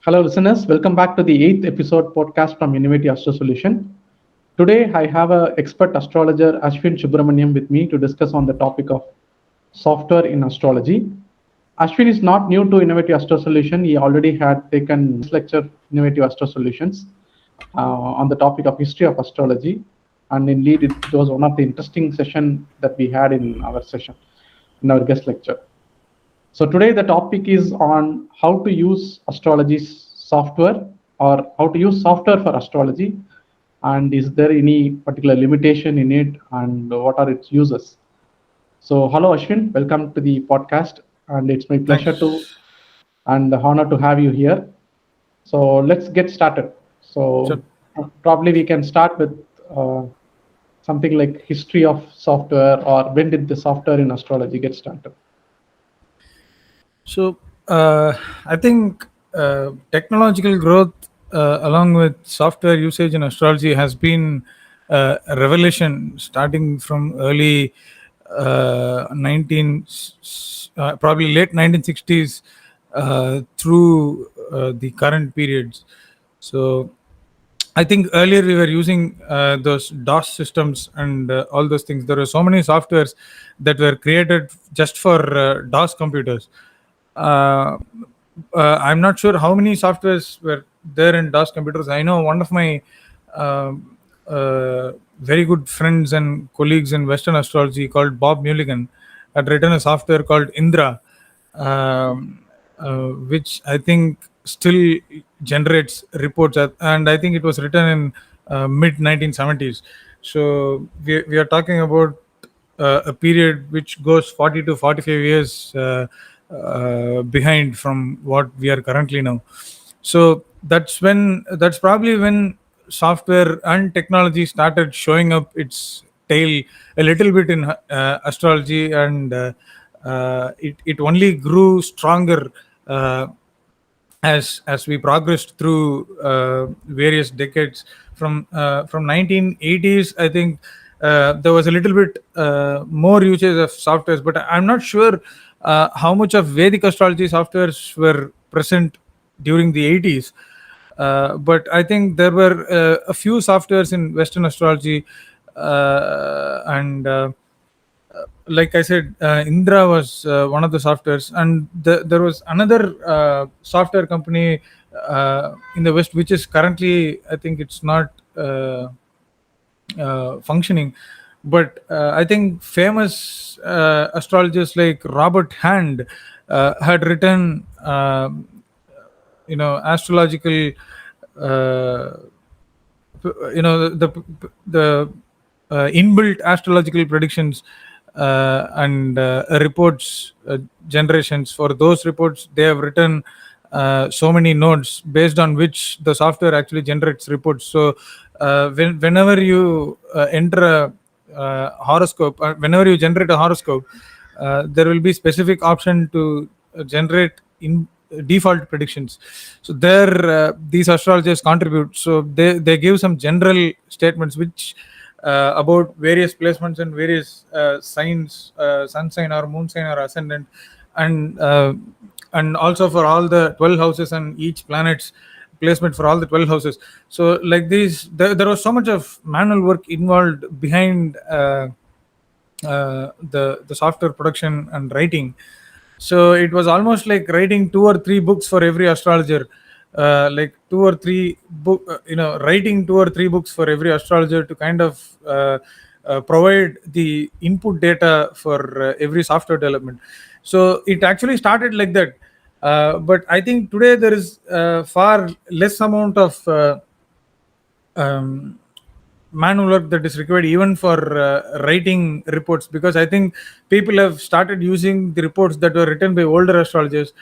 Hello, listeners. Welcome back to the eighth episode podcast from Innovative Astro Solution. Today, I have an expert astrologer, Aswin Subramanyan, with me to discuss on the topic of software in astrology. Ashwin is not new to Innovative Astro Solution. He already had taken this lecture, Innovative Astro Solutions, on the topic of history of astrology. And indeed, it was one of the interesting session that we had in our session, in our guest lecture. So today the topic is on how to use astrology software or how to use software for astrology, and is there any particular limitation in it and what are its uses. So hello Ashwin, welcome to the podcast, and it's my pleasure Thanks. and the honor to have you here. So let's get started. Sure. So probably we can start with something like history of software, or when did the software in astrology get started? So, I think technological growth, along with software usage in astrology, has been a revelation starting from early 19, probably late 1960s, through the current periods. So, I think earlier we were using those DOS systems and all those things. There were so many softwares that were created just for DOS computers. Uh, I'm not sure how many softwares were there in DOS computers. I know one of my uh, very good friends and colleagues in Western astrology called Bob Mulligan had written a software called Indra, which I think still generates reports, and I think it was written in mid 1970s. So we are talking about a period which goes 40 to 45 years behind from what we are currently now. So that's probably when software and technology started showing up its tail a little bit in astrology, and it only grew stronger as we progressed through various decades. From 1980s, I think there was a little bit more usage of softwares, but I'm not sure how much of Vedic astrology softwares were present during the 80s. But I think there were a few softwares in Western astrology, and like I said, Indra was one of the softwares, and there was another software company in the West, which is currently, I think it's not functioning. But I think famous astrologers like Robert Hand had written, astrological. Uh, the inbuilt astrological predictions and reports generations. For those reports, they have written so many nodes based on which the software actually generates reports. So whenever you enter a horoscope, whenever you generate a horoscope, there will be specific option to generate in default predictions. So there, these astrologers contribute. So they give some general statements which about various placements and various signs, sun sign or moon sign or ascendant, and also for all the 12 houses and each planet's placement for all the 12 houses. So like these, there was so much of manual work involved behind the software production and writing. So it was almost like writing 2 or 3 books for every astrologer, like writing 2 or 3 books for every astrologer to kind of provide the input data for every software development. So it actually started like that. But I think today there is far less amount of um, manual work that is required even for writing reports, because I think people have started using the reports that were written by older astrologers,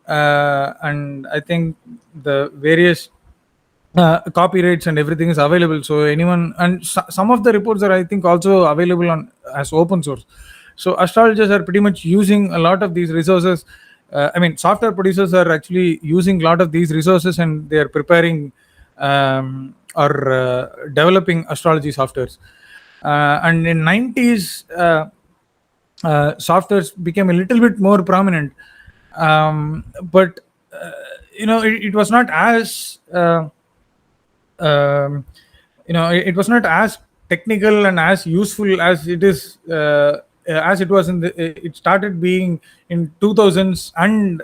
and I think the various copyrights and everything is available, so anyone, and some of the reports are, I think, also available on as open source. So astrologers are pretty much using a lot of these resources. Software producers are actually using a lot of these resources, and they are preparing or developing astrology softwares. And in 90s, softwares became a little bit more prominent, but it was not as um, it was not as technical and as useful as it is, as it was it started being in 2000s and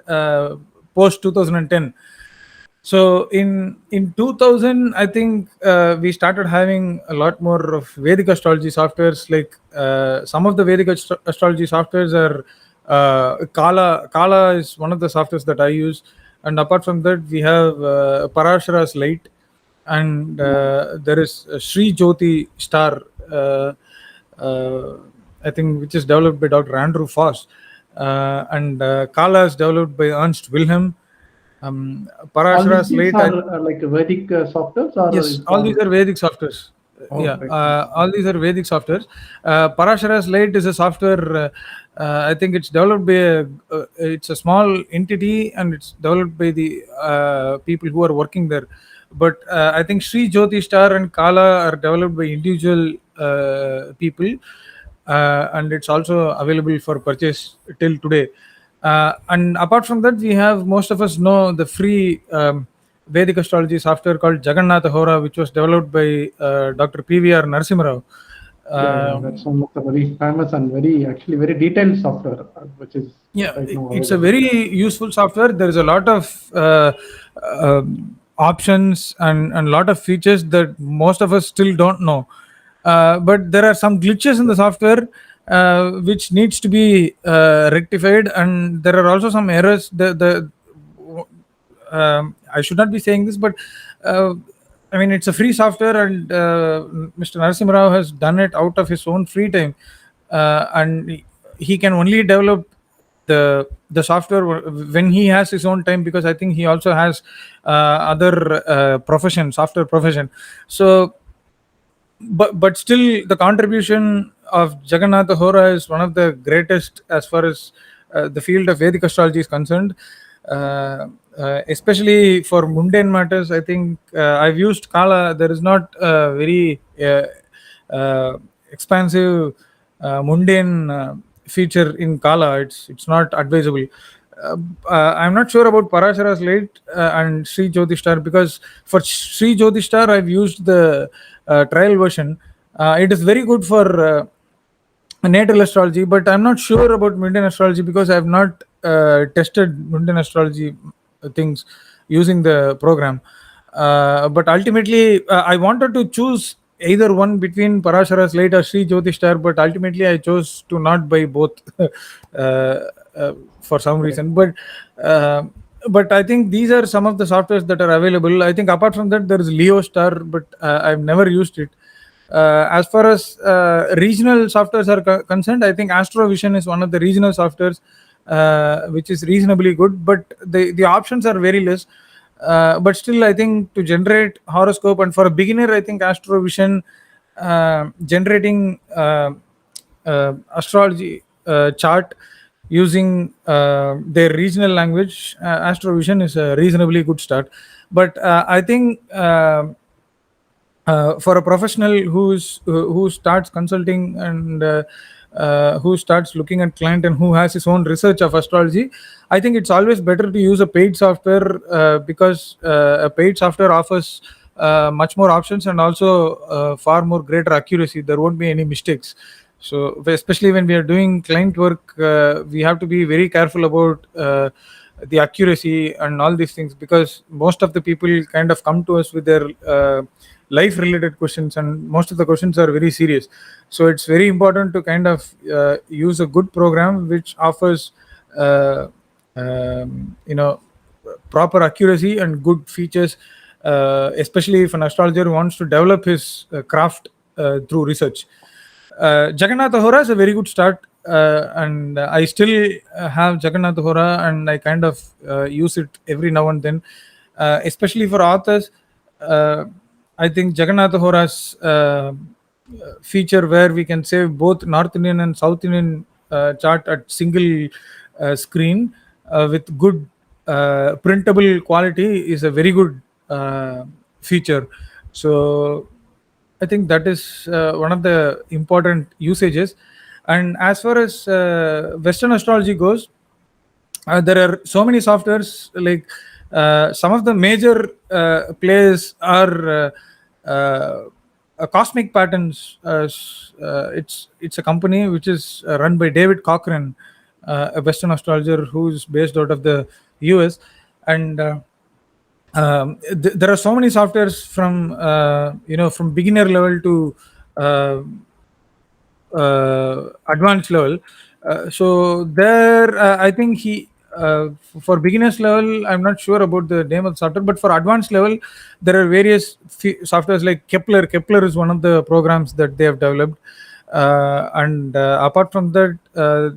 post 2010. So in 2000, I think we started having a lot more of Vedic astrology softwares. Like some of the Vedic astrology softwares are Kala. Kala is one of the softwares that I use, and apart from that, we have Parashara's Light, and there is Sri Jyoti Star. Uh, I think which is developed by Dr. Andrew Foss, and Kala is developed by Ernst Wilhelm. All these Parashara's things Late. are like Vedic softwares, or Yes, it's all these all. are Vedic softwares. Oh, Yeah, great. all these are Vedic softwares. Parashara's Late is a software. I think it's developed by it's a small entity, and it's developed by the people who are working there. But I think Sri Jyoti Star and Kala are developed by individual people, and it's also available for purchase till today. And apart from that, we have, most of us know, the free Vedic astrology software called Jagannatha Hora, which was developed by Dr. PVR Narasimha Yeah, yeah, that's Rao. one of the very famous and very actually very detailed software, which is Yeah, right now it's a available. very useful software. There is a lot of options and lot of features that most of us still don't know. But there are some glitches in the software which needs to be rectified, and there are also some errors. I should not be saying this, but uh, I mean, it's a free software, and Mr. Narasimha Rao has done it out of his own free time, and he can only develop the software when he has his own time, because I think he also has other profession, software profession. So, but still, the contribution of Jagannatha Hora is one of the greatest as far as the field of Vedic astrology is concerned. Especially for mundane matters, I think I've used Kala. There is not a very expansive mundane feature in Kala. It's not advisable. Uh, I'm not sure about Parashara's Late and Sri Jyotishtar, because for Sri Jyotishtar I've used the trial version. It is very good for natal astrology, but I'm not sure about mundane astrology because I have not tested mundane astrology things using the program. But ultimately, I wanted to choose either one between Parashara's Late or Sri Jyotishtar, but ultimately I chose to not buy both for some Correct. reason. Uh, but I think these are some of the softwares that are available. I think apart from that, there is Leo Star, but I've never used it. As far as regional softwares are concerned, I think Astrovision is one of the regional softwares which is reasonably good, but the options are very less. But still, I think to generate horoscope, and for a beginner, I think Astrovision generating astrology chart using their regional language, Astrovision is a reasonably good start. But I think for a professional who starts consulting, and who starts looking at client, and who has his own research of astrology, I think it's always better to use a paid software, because a paid software offers much more options, and also far more greater accuracy. There won't be any mistakes. So especially when we are doing client work, we have to be very careful about the accuracy and all these things, because most of the people kind of come to us with their life related questions, and most of the questions are very serious. So it's very important to kind of use a good program which offers uh, you know proper accuracy and good features, especially if an astrologer wants to develop his craft through research. Jagannatha Hora is a very good start, and I still have Jagannatha Hora, and I kind of use it every now and then, especially for authors. Uh, I think Jagannatha Hora's feature where we can save both North Indian and South Indian chart at single screen with good printable quality is a very good feature. So I think that is one of the important usages. And as far as Western astrology goes, There are so many softwares. Like some of the major players are Cosmic Patterns. It's a company which is run by David Cochran, a Western astrologer who's based out of the US. And there are so many softwares from from beginner level to uh, advanced level. So there, I think for beginners level, I'm not sure about the name of the software, but for advanced level, there are various softwares like Kepler. Kepler is one of the programs that they have developed. And apart from that,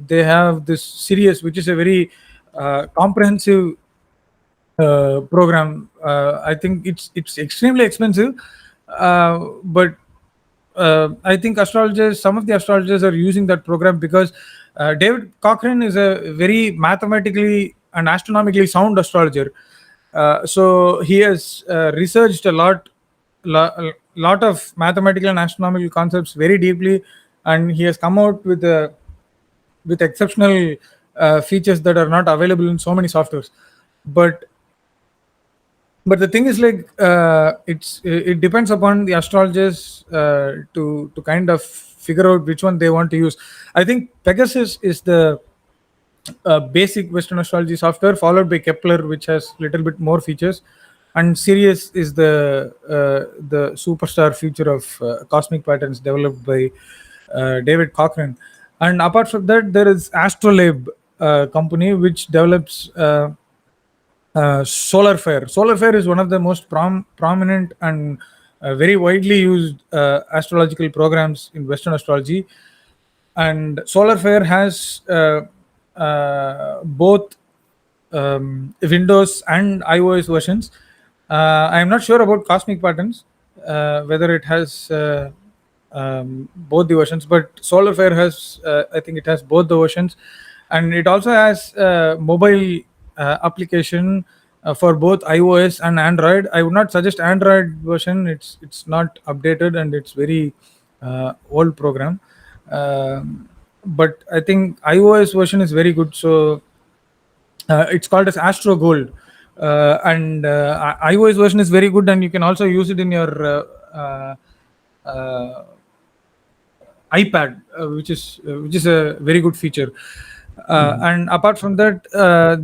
they have this Sirius, which is a very comprehensive program. I think it's extremely expensive, but I think astrologers, some of the astrologers are using that program because David Cochran is a very mathematically and astronomically sound astrologer. So he has researched lot of mathematical and astronomical concepts very deeply, and he has come out with exceptional features that are not available in so many softwares. But the thing is, like, it depends upon the astrologers to kind of figure out which one they want to use. I think Pegasus is the basic Western astrology software, followed by Kepler, which has little bit more features, and Sirius is the superstar feature of Cosmic Patterns developed by David Cochran. And apart from that, there is Astrolabe company which develops Solar Fair is one of the most prominent and very widely used astrological programs in Western astrology. And Solar Fair has both Windows and iOS versions. I am not sure about Cosmic Patterns, whether it has both the versions, but Solar Fair has, I think it has both the versions, and it also has mobile application for both iOS and Android. I would not suggest Android version; it's not updated and it's very old program. But I think iOS version is very good. So it's called as Astro Gold, and iOS version is very good, and you can also use it in your iPad, which is a very good feature. And apart from that,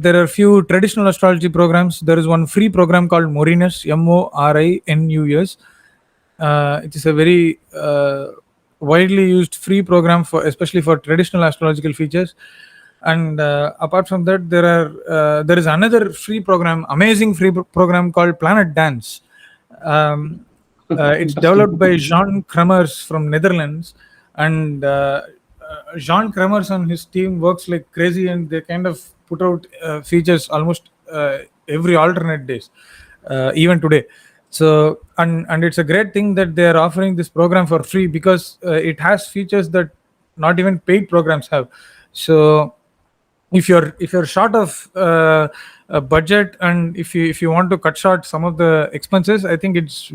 there are few traditional astrology programs. There is one free program called Morinus, Morinus. It is a very widely used free program for, especially for traditional astrological features. And apart from that, there is another free program, amazing program called Planet Dance. It's developed by Jean Kremers from Netherlands, and Jean Kremers and his team works like crazy, and they kind of put out features almost every alternate days, even today. So, and it's a great thing that they are offering this program for free, because it has features that not even paid programs have. So if you're short of a budget, and if you want to cut short some of the expenses, I think it's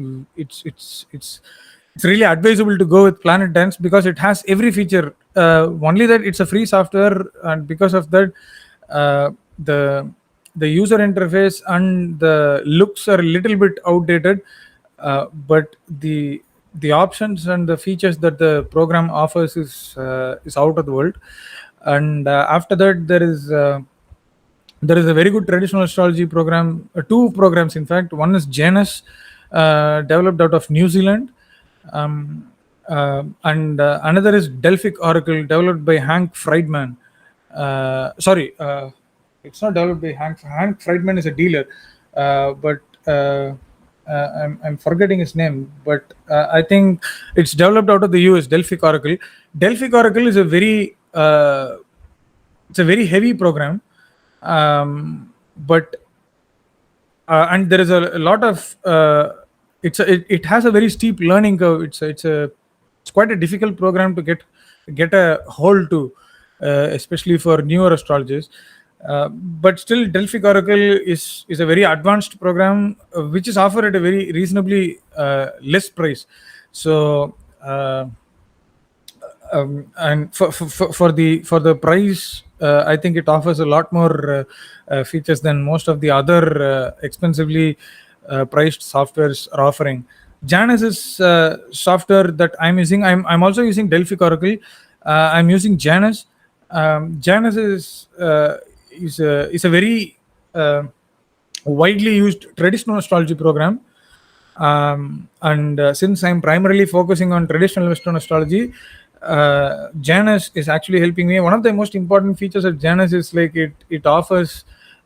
really advisable to go with Planet Dance, because it has every feature. Only that it's a free software, and because of that, the user interface and the looks are a little bit outdated, but the options and the features that the program offers is out of the world. And after that, there is a very good traditional astrology program, two programs in fact. One is Janus, developed out of New Zealand, and another is Delphic Oracle, developed by Hank Friedman. Sorry, it's not developed by Hank Friedman is a dealer, but I'm forgetting his name, but I think it's developed out of the US. Delphic Oracle. Delphic Oracle is a very it's a very heavy program, but and there is a lot of it has a very steep learning curve. It's quite a difficult program to get a hold to, especially for newer astrologers. But still, Delphic Oracle is a very advanced program, which is offered at a very reasonably less price. So and for the price I think it offers a lot more features than most of the other expensively priced softwares are offering. Janus is software that I'm using. I'm also using Delphic Oracle. I'm using Janus. Janus is a very widely used traditional astrology program. And since I'm primarily focusing on traditional Western astrology, Janus is actually helping me. One of the most important features of Janus is like it offers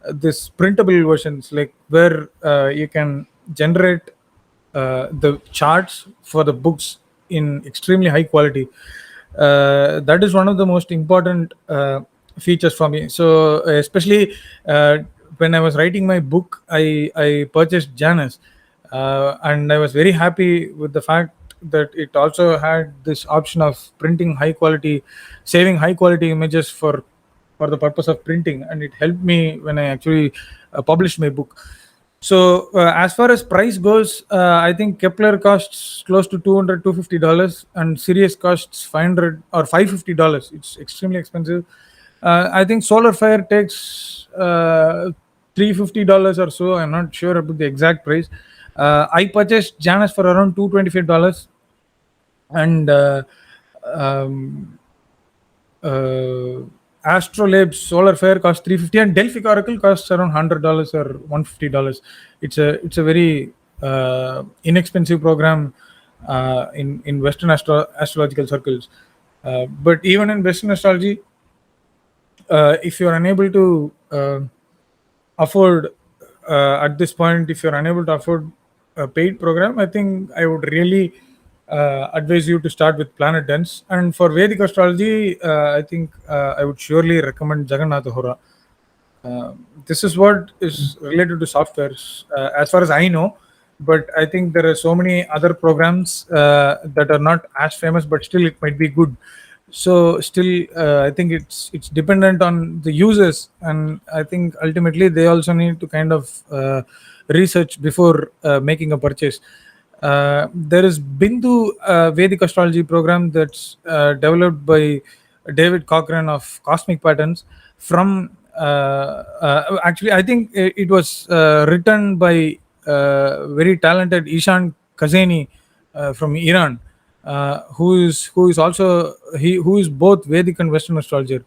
this printable versions, like where you can generate the charts for the books in extremely high quality. That is one of the most important features for me. So especially when I was writing my book, I purchased Janus, and I was very happy with the fact that it also had this option of printing high quality, saving high quality images for the purpose of printing, and it helped me when I actually published my book. So as far as price goes, I think Kepler costs close to $200-$250, and Sirius costs $500 or $550. It's extremely expensive. I think Solar Fire takes $350 or so. I'm not sure about the exact price. I purchased Janus for around $225, and um, Astrolabe Solar Fire costs $350, and Delphic Oracle costs around $100 or $150. It's a very inexpensive program in Western astrological circles. But even in Western astrology, if you are unable to afford at this point, if you're unable to afford a paid program, I think I would really advise you to start with Planet Dense. And for Vedic astrology, I think I would surely recommend Jagannath Hora. This is what is related to softwares, as far as I know. But I think there are so many other programs that are not as famous, but still it might be good. So still, I think it's dependent on the users, and I think ultimately they also need to kind of research before making a purchase. There is Bindu Vedic astrology program that's developed by David Cochran of Cosmic Patterns. From actually, I think it was written by very talented Ishan Kazeni from Iran, who is also who is both Vedic and Western astrologer.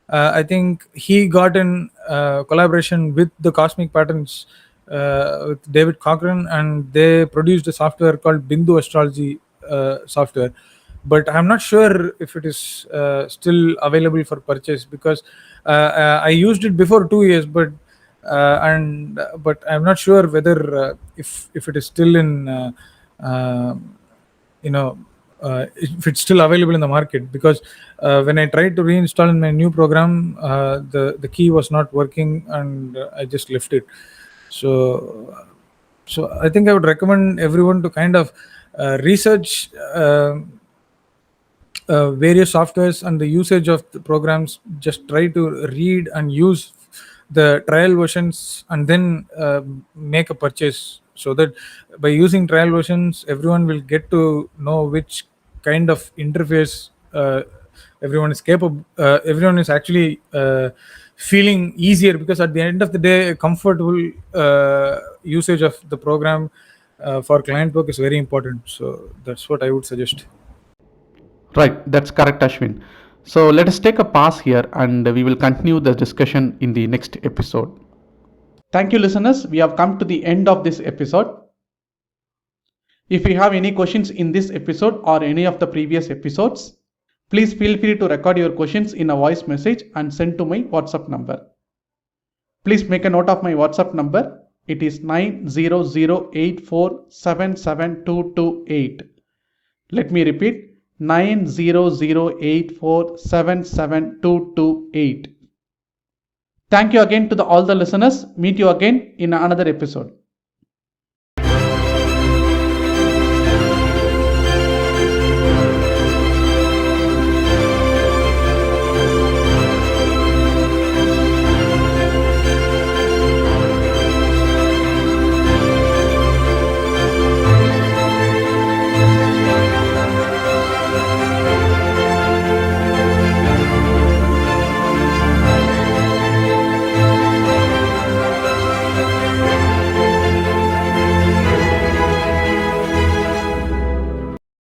I think he got in collaboration with the Cosmic Patterns with David Cochran, and they produced a software called Bindu Astrology software. But I'm not sure if it is still available for purchase, because I used it before 2 years, but I'm not sure whether if it is still in if it's still available in the market, because when I tried to reinstall in my new program, the key was not working, and I just left it. So I think I would recommend everyone to kind of research various softwares and the usage of the programs. Just try to read and use the trial versions, and then make a purchase, so that by using trial versions, everyone will get to know which kind of interface everyone is capable. Everyone is actually feeling easier, because at the end of the day, a comfortable usage of the program for client work is very important. So that's what I would suggest. Right, that's correct, Ashwin. So let us take a pause here, and we will continue the discussion in the next episode. Thank you, listeners. We have come to the end of this episode. If you have any questions in this episode or any of the previous episodes, please feel free to record your questions in a voice message and send to my WhatsApp number. Please make a note of my WhatsApp number. It is 90084772228. Let me repeat, 90084772228. Thank you again to all the listeners. Meet you again in another episode.